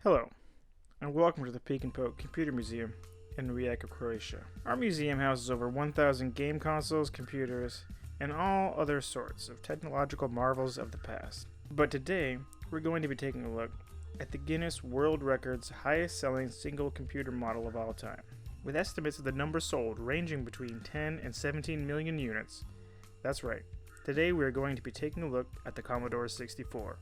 Hello, and welcome to the PEEK&POKE Computer Museum in Rijeka, Croatia. Our museum houses over 1,000 game consoles, computers, and all other sorts of technological marvels of the past. But today, we're going to be taking a look at the Guinness World Records highest selling single computer model of all time, with estimates of the number sold ranging between 10 and 17 million units. That's right, today we are going to be taking a look at the Commodore 64.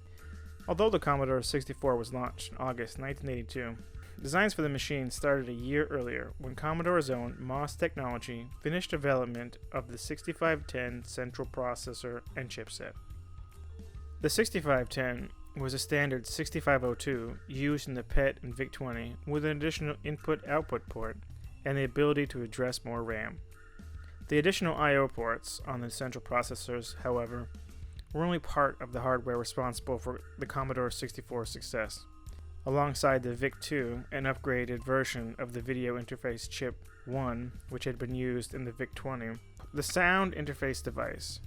Although the Commodore 64 was launched in August 1982, designs for the machine started a year earlier when Commodore's own MOS Technology finished development of the 6510 central processor and chipset. The 6510 was a standard 6502 used in the PET and VIC-20 with an additional input-output port and the ability to address more RAM. The additional I/O ports on the central processors, however, were only part of the hardware responsible for the Commodore 64's success. Alongside the VIC-2, an upgraded version of the Video Interface Chip 1, which had been used in the VIC-20, the Sound Interface Device,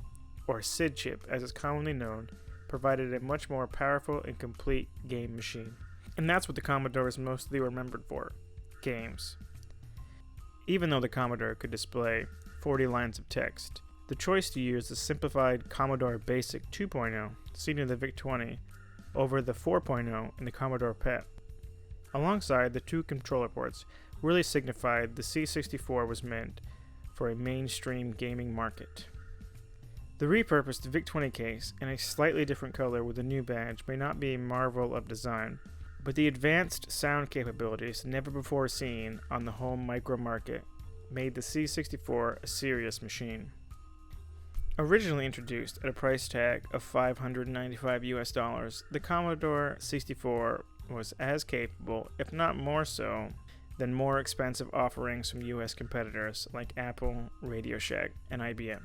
or SID chip as it's commonly known, provided a much more powerful and complete game machine. And that's what the Commodore is mostly remembered for: games. Even though the Commodore could display 40 lines of text, the choice to use the simplified Commodore Basic 2.0 seen in the VIC-20 over the 4.0 in the Commodore PET, alongside the two controller ports, really signified the C64 was meant for a mainstream gaming market. The repurposed VIC-20 case in a slightly different color with a new badge may not be a marvel of design, but the advanced sound capabilities never before seen on the home micro market made the C64 a serious machine. Originally introduced at a price tag of $595 the Commodore 64 was as capable, if not more so, than more expensive offerings from US competitors like Apple, Radio Shack, and IBM.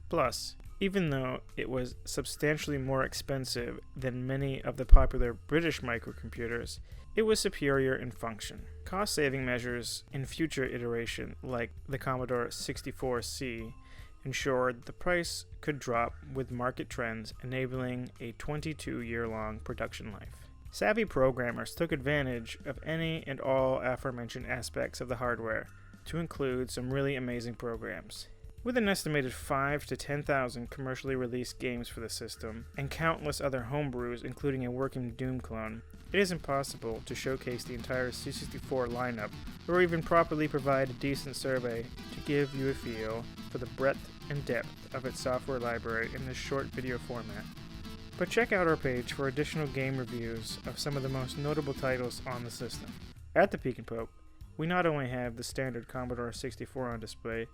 Plus, even though it was substantially more expensive than many of the popular British microcomputers, it was superior in function. Cost-saving measures in future iteration, like the Commodore 64C, ensured the price could drop with market trends, enabling a 22-year-long production life. Savvy programmers took advantage of any and all aforementioned aspects of the hardware to include some really amazing programs. With an estimated 5,000 to 10,000 commercially released games for the system, and countless other homebrews including a working Doom clone, it is impossible to showcase the entire C64 lineup, or even properly provide a decent survey to give you a feel for the breadth and depth of its software library in this short video format. But check out our page for additional game reviews of some of the most notable titles on the system. At the PEEK&POKE, we not only have the standard Commodore 64 on display,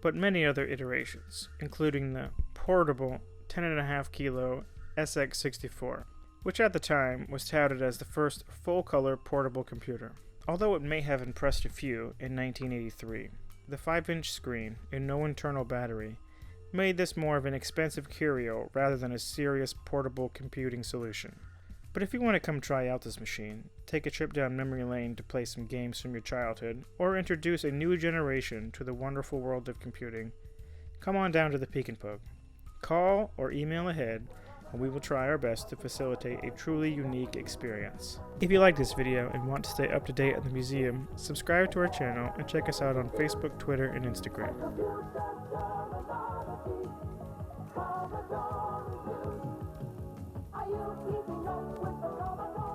but many other iterations, including the portable 10.5 kilo SX64, which at the time was touted as the first full-color portable computer. Although it may have impressed a few in 1983, the 5-inch screen and no internal battery made this more of an expensive curio rather than a serious portable computing solution. But if you want to come try out this machine, take a trip down memory lane to play some games from your childhood, or introduce a new generation to the wonderful world of computing, come on down to the PEEK&POKE. Call or email ahead, and we will try our best to facilitate a truly unique experience. If you like this video and want to stay up to date on the museum, subscribe to our channel and check us out on Facebook, Twitter, and Instagram. Are you keeping up with the Commodore?